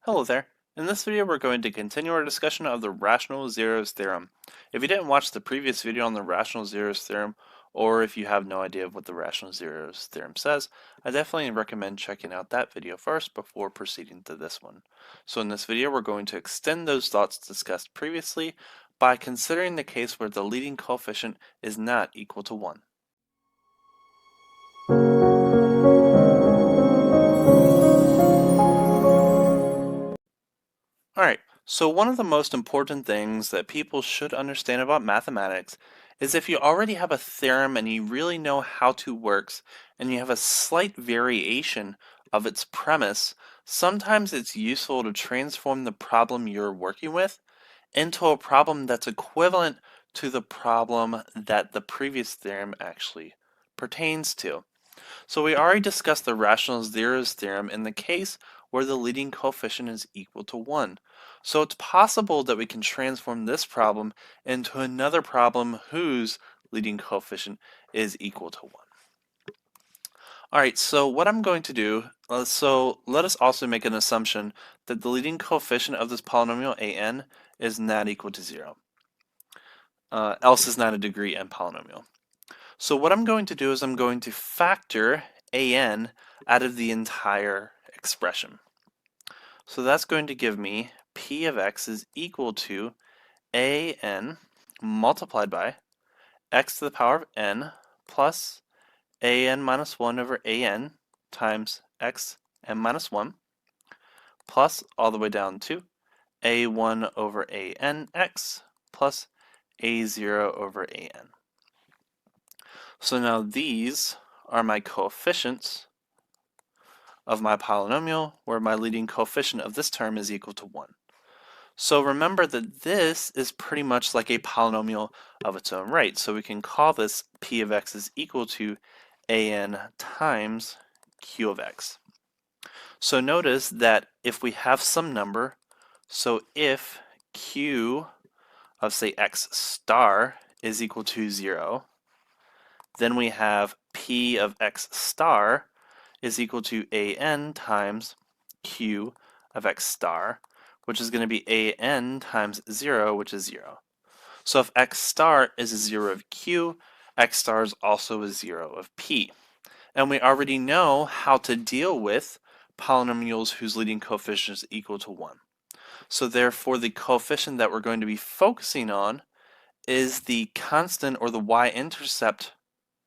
Hello there. In this video we're going to continue our discussion of the rational zeros theorem. If you didn't watch the previous video on the rational zeros theorem, or if you have no idea of what the rational zeros theorem says, I definitely recommend checking out that video first before proceeding to this one. So in this video we're going to extend those thoughts discussed previously by considering the case where the leading coefficient is not equal to 1. Alright, so one of the most important things that people should understand about mathematics is if you already have a theorem and you really know how it works, and you have a slight variation of its premise, sometimes it's useful to transform the problem you're working with into a problem that's equivalent to the problem that the previous theorem actually pertains to. So we already discussed the rational zeros theorem in the case where the leading coefficient is equal to 1. So it's possible that we can transform this problem into another problem whose leading coefficient is equal to 1. Alright, so what I'm going to do, so let us also make an assumption that the leading coefficient of this polynomial an is not equal to 0. Else is not a degree n polynomial. So what I'm going to do is I'm going to factor an out of the entire expression. So that's going to give me p of x is equal to an multiplied by x to the power of n plus an minus 1 over an times x n minus 1 plus all the way down to a1 over an x plus a0 over an. So now these are my coefficients of my polynomial, where my leading coefficient of this term is equal to 1. So remember that this is pretty much like a polynomial of its own right. So we can call this p of x is equal to an times q of x. So notice that if we have some number, so if q of say x star is equal to 0, then we have p of x star is equal to an times q of x star, which is going to be an times 0, which is 0. So if x star is a 0 of q, x star is also a 0 of p. And we already know how to deal with polynomials whose leading coefficient is equal to 1. So therefore the coefficient that we're going to be focusing on is the constant or the y-intercept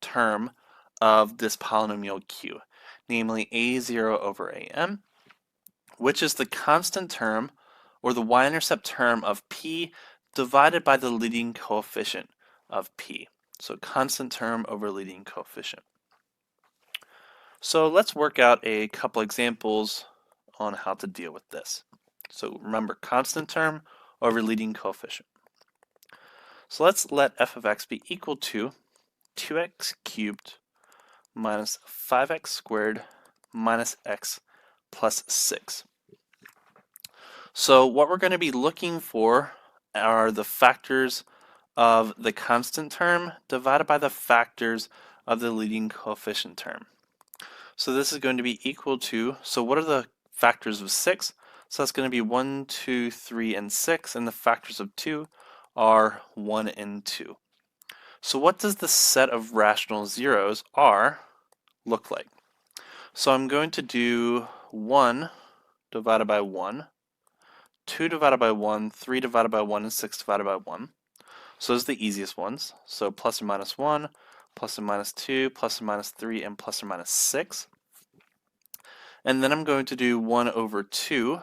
term of this polynomial q, namely a0 over am, which is the constant term or the y-intercept term of p divided by the leading coefficient of p. So constant term over leading coefficient. So let's work out a couple examples on how to deal with this. So remember, constant term over leading coefficient. So let's let f of x be equal to 2x cubed minus 5x squared minus x plus 6. So what we're going to be looking for are the factors of the constant term divided by the factors of the leading coefficient term. So this is going to be equal to, so what are the factors of 6? So that's going to be 1, 2, 3, and 6, and the factors of 2 are 1 and 2. So what does the set of rational zeros R look like? So I'm going to do 1 divided by 1, 2 divided by 1, 3 divided by 1, and 6 divided by 1. So those are the easiest ones. So plus or minus 1, plus or minus 2, plus or minus 3, and plus or minus 6. And then I'm going to do 1 over 2,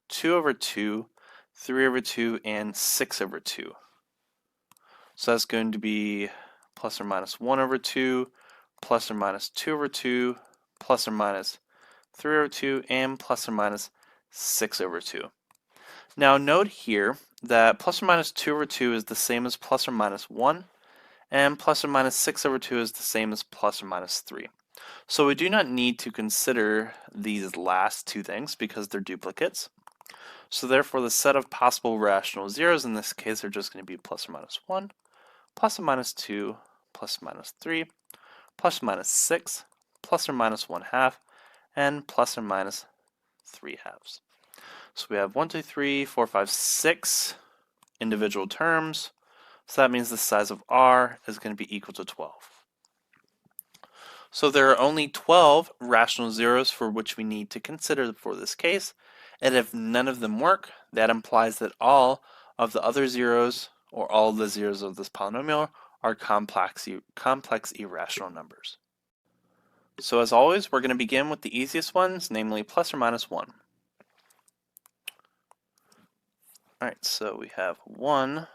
2 over 2, 3 over 2, and 6 over 2. So that's going to be plus or minus 1 over 2, plus or minus 2 over 2, plus or minus 3 over 2, and plus or minus 6 over 2. Now note here that plus or minus 2 over 2 is the same as plus or minus 1, and plus or minus 6 over 2 is the same as plus or minus 3. So we do not need to consider these last two things because they're duplicates. So therefore the set of possible rational zeros in this case are just going to be plus or minus 1, plus or minus 2, plus or minus 3, plus or minus 6, plus or minus 1/2, and plus or minus 3/2. So we have 1, 2, 3, 4, 5, 6 individual terms. So that means the size of R is going to be equal to 12. So there are only 12 rational zeros for which we need to consider for this case, and if none of them work, that implies that all of the other zeros, or all of the zeros of this polynomial, are complex irrational numbers. So as always, we're going to begin with the easiest ones, namely plus or minus 1. Alright, so we have 1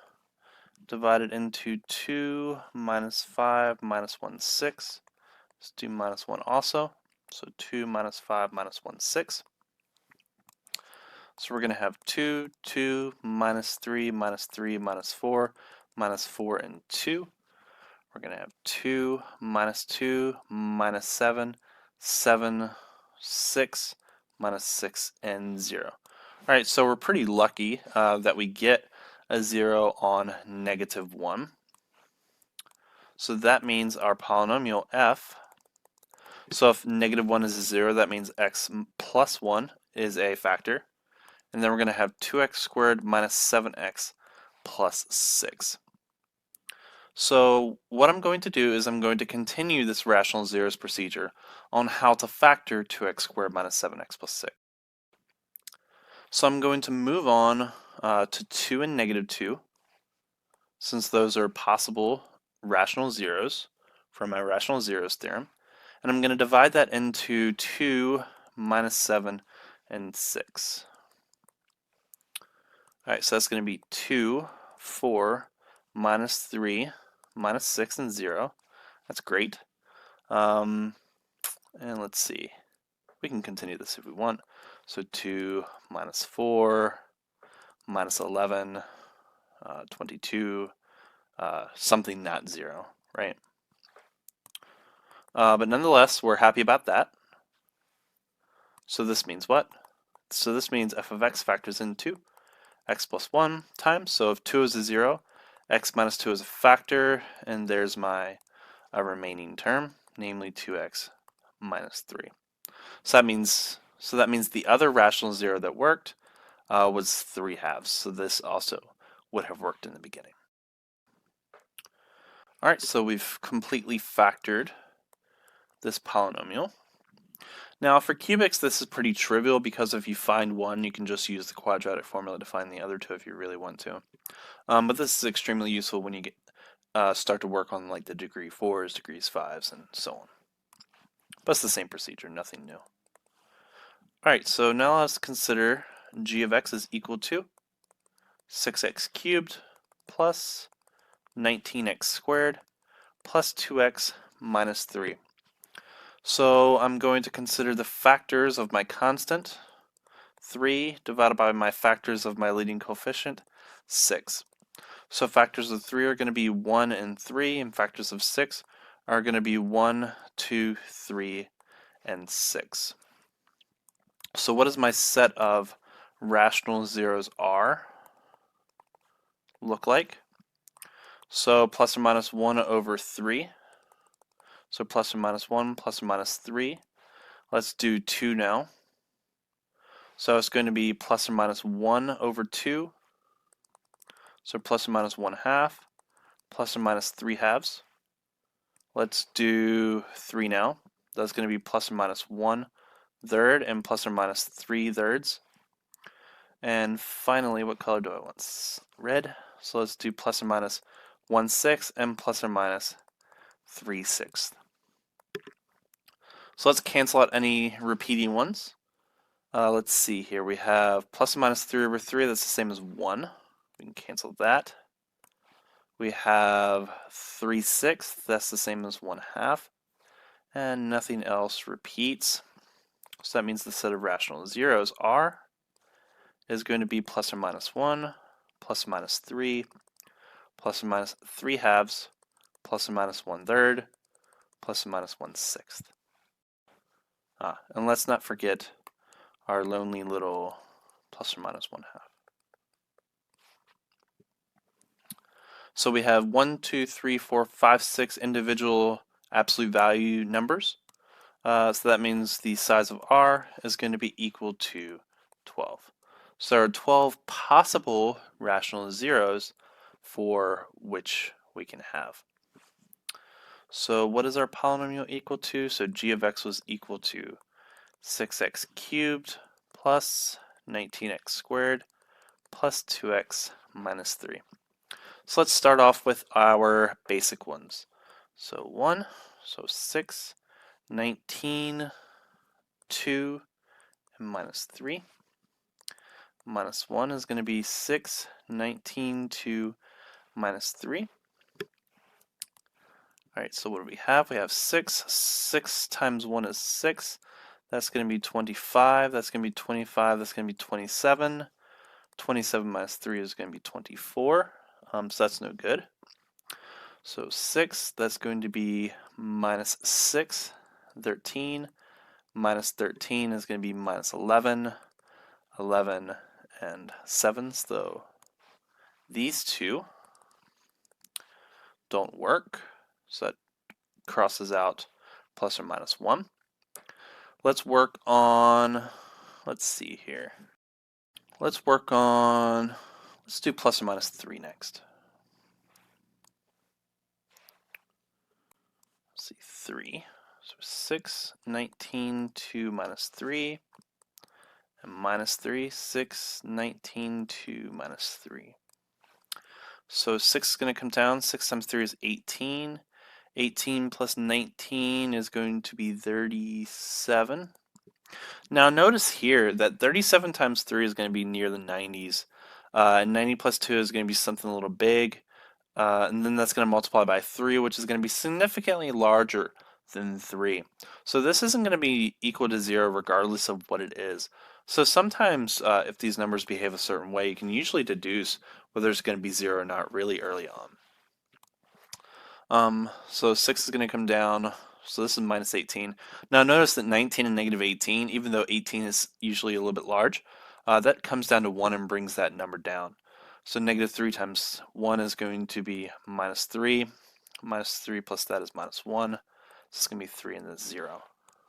divided into 2 minus 5 minus 1, 6. Let's do minus 1 also. So 2 minus 5 minus 1, 6. So we're going to have 2, 2, minus 3, minus 3, minus 4, minus 4, and 2. We're going to have 2, minus 7, 7, 6, minus 6, and 0. Alright, so we're pretty lucky that we get a 0 on negative 1. So that means our polynomial f, so if negative 1 is a 0, that means x plus 1 is a factor. And then we're going to have 2x squared minus 7x plus 6. So what I'm going to do is I'm going to continue this rational zeros procedure on how to factor 2x squared minus 7x plus 6. So I'm going to move on to 2 and negative 2, since those are possible rational zeros from my rational zeros theorem. And I'm going to divide that into 2, minus 7, and 6. Alright, so that's going to be 2, 4, minus 3, minus 6, and 0. That's great. And let's see. We can continue this if we want. So 2 minus 4, minus 11, 22, something not 0, right? But nonetheless, we're happy about that. So this means what? So this means f of x factors in 2. X plus 1 times, so if 2 is a 0, x minus 2 is a factor, and there's my remaining term, namely 2x minus 3. So that means the other rational 0 that worked was 3 halves, so this also would have worked in the beginning. Alright, so we've completely factored this polynomial. Now for cubics, this is pretty trivial because if you find one, you can just use the quadratic formula to find the other two if you really want to. But this is extremely useful when you start to work on like the degree 4s, degrees 5s, and so on. But it's the same procedure, nothing new. Alright, so now let's consider g of x is equal to 6x cubed plus 19x squared plus 2x minus 3. So I'm going to consider the factors of my constant, 3, divided by my factors of my leading coefficient, 6. So factors of 3 are going to be 1 and 3, and factors of 6 are going to be 1, 2, 3, and 6. So what does my set of rational zeros R look like? So plus or minus 1 over 3. So plus or minus 1, plus or minus 3. Let's do 2 now. So it's going to be plus or minus 1 over 2. So plus or minus 1 half, plus or minus 3 halves. Let's do 3 now. That's going to be plus or minus 1 third and plus or minus 3 thirds. And finally, what color do I want? Red. So let's do plus or minus 1 6 and plus or minus 3 6. So let's cancel out any repeating ones. Let's see here. We have plus or minus 3 over 3. That's the same as 1. We can cancel that. We have 3 6. That's the same as 1 half. And nothing else repeats. So that means the set of rational zeros R is going to be plus or minus 1, plus or minus 3, plus or minus 3 halves, plus or minus 1 third, plus or minus 1 sixth. And let's not forget our lonely little plus or minus 1 half. So we have 1, 2, 3, 4, 5, 6 individual absolute value numbers. So that means the size of R is going to be equal to 12. So there are 12 possible rational zeros for which we can have. So what is our polynomial equal to? So g of x was equal to 6x cubed plus 19x squared plus 2x minus 3. So let's start off with our basic ones. So 1, so 6, 19, 2, and minus 3. Minus 1 is going to be 6, 19, 2, minus 3. All right, so what do we have? We have 6. 6 times 1 is 6. That's going to be 25. That's going to be 25. That's going to be 27. 27 minus 3 is going to be 24. So that's no good. So 6, that's going to be minus 6. 13. Minus 13 is going to be minus 11. 11 and 7. So these two don't work. So that crosses out plus or minus 1. Let's work on, let's see here. Let's do plus or minus 3 next. Let's see, 3. So 6, 19, 2 minus 3. And minus 3, 6, 19, 2 minus 3. So 6 is going to come down. 6 times 3 is 18. 18 plus 19 is going to be 37. Now notice here that 37 times 3 is going to be near the 90s. 90 plus 2 is going to be something a little big. And then that's going to multiply by 3, which is going to be significantly larger than 3. So this isn't going to be equal to 0 regardless of what it is. So sometimes if these numbers behave a certain way, you can usually deduce whether it's going to be 0 or not really early on. So 6 is going to come down. So this is minus 18. Now notice that 19 and negative 18, even though 18 is usually a little bit large, that comes down to 1 and brings that number down. So negative 3 times 1 is going to be minus 3. Minus 3 plus that is minus 1. So it's going to be 3 and then 0.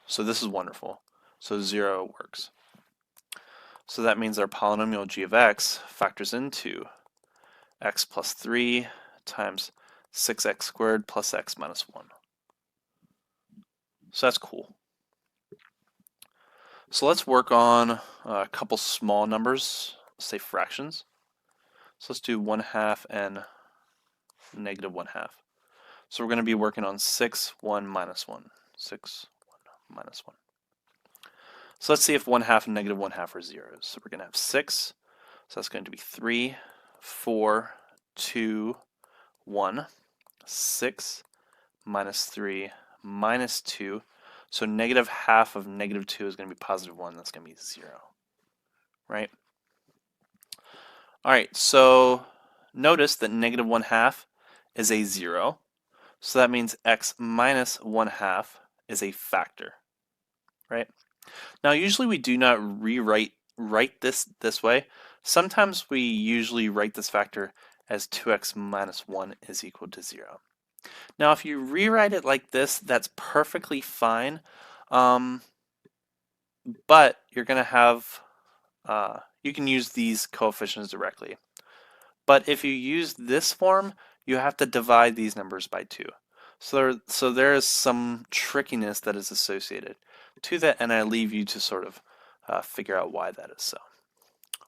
So this is wonderful. So 0 works. So that means our polynomial g of x factors into x plus 3 times 6x squared plus x minus 1. So that's cool. So let's work on a couple small numbers, say fractions. So let's do 1/2 and negative 1/2. So we're going to be working on 6, 1, minus 1. 6, 1, minus 1. So let's see if 1/2 and negative 1/2 are zeros. So we're going to have 6. So that's going to be 3, 4, 2, 1, 6, minus 3, minus 2. So negative half of negative 2 is going to be positive 1. That's going to be 0. Right? All right, so notice that negative 1/2 is a 0. So that means x minus 1/2 is a factor. Right? Now usually we do not write this way. Sometimes we usually write this factor as 2x minus 1 is equal to 0. Now if you rewrite it like this, that's perfectly fine, but you're going to have, you can use these coefficients directly. But if you use this form, you have to divide these numbers by 2. So there is some trickiness that is associated to that, and I leave you to sort of figure out why that is so.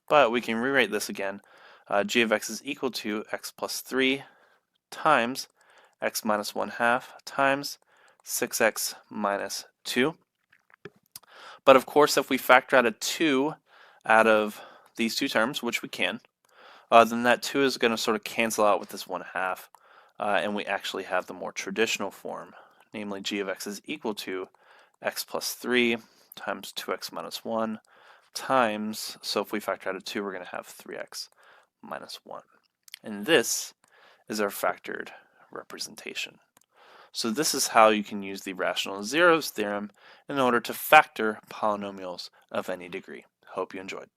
But we can rewrite this again. G of x is equal to x plus 3 times x minus 1/2 times 6x minus 2. But of course, if we factor out a 2 out of these two terms, which we can, then that 2 is going to sort of cancel out with this 1/2. And we actually have the more traditional form, namely g of x is equal to x plus 3 times 2x minus 1 times, so if we factor out a 2, we're going to have 3x minus 1. And this is our factored representation. So this is how you can use the rational zeros theorem in order to factor polynomials of any degree. Hope you enjoyed.